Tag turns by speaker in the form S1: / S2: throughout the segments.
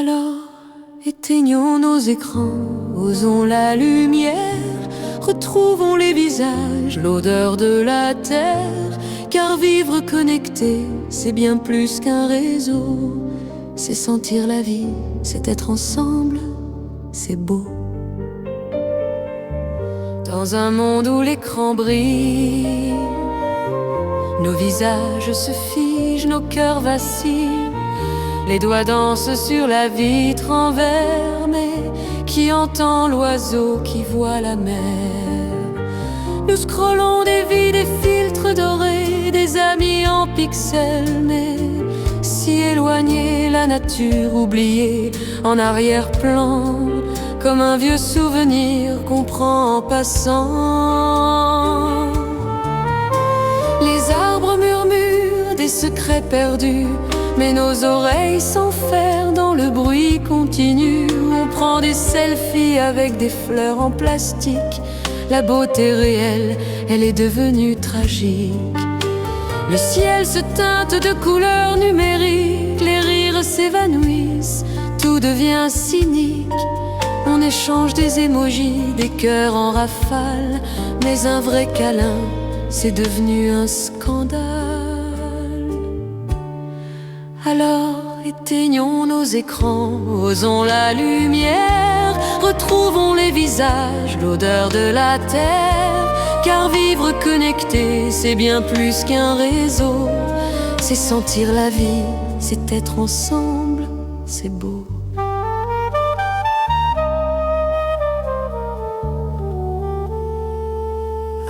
S1: Alors, éteignons nos écrans, osons la lumière, retrouvons les visages, l'odeur de la terre. Car vivre connecté, c'est bien plus qu'un réseau. C'est sentir la vie, c'est être ensemble, c'est beau. Dans un monde où l'écran brille, nos visages se figent, nos cœurs vacillent. Les doigts dansent sur la vitre en verre, mais qui entend l'oiseau qui voit la mer? Nous scrollons des vies, des filtres dorés, des amis en pixels, mais si éloignée, la nature oubliée en arrière-plan, comme un vieux souvenir qu'on prend en passant. Les arbres murmurent des secrets perdus, mais nos oreilles s'enferment dans le bruit continu. On prend des selfies avec des fleurs en plastique. La beauté réelle, elle est devenue tragique. Le ciel se teinte de couleurs numériques, les rires s'évanouissent, tout devient cynique. On échange des émojis, des cœurs en rafale, mais un vrai câlin, c'est devenu un scandale. Alors éteignons nos écrans, osons la lumière, retrouvons les visages, l'odeur de la terre. Car vivre connecté, c'est bien plus qu'un réseau. C'est sentir la vie, c'est être ensemble, c'est beau.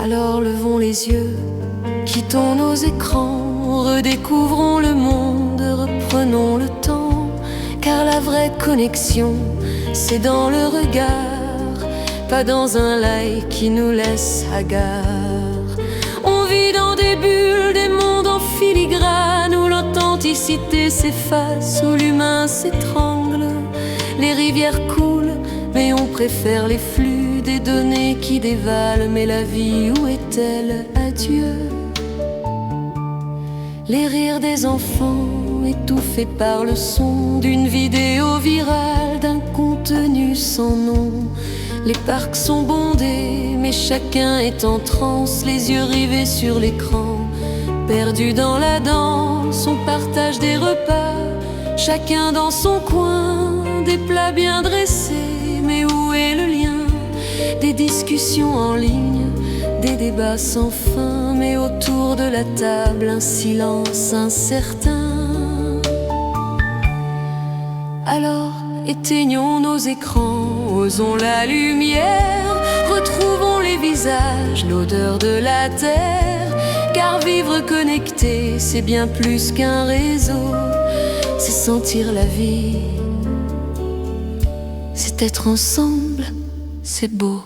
S1: Alors levons les yeux, quittons nos écrans, redécouvrons le monde, reprenons le temps. Car la vraie connexion, c'est dans le regard, pas dans un like qui nous laisse hagards. On vit dans des bulles, des mondes en filigrane, où l'authenticité s'efface, où l'humain s'étrangle. Les rivières coulent, mais on préfère les flux des données qui dévalent. Mais la vie, où est-elle? Adieu. Les rires des enfants étouffés par le son d'une vidéo virale, d'un contenu sans nom. Les parcs sont bondés, mais chacun est en transe, les yeux rivés sur l'écran, perdu dans la danse. On partage des repas, chacun dans son coin, des plats bien dressés, mais où est le lien? Des discussions en ligne, des débats sans fin, mais autour de la table un silence incertain. Alors éteignons nos écrans, osons la lumière, retrouvons les visages, l'odeur de la terre. Car vivre connecté, c'est bien plus qu'un réseau. C'est sentir la vie, c'est être ensemble, c'est beau.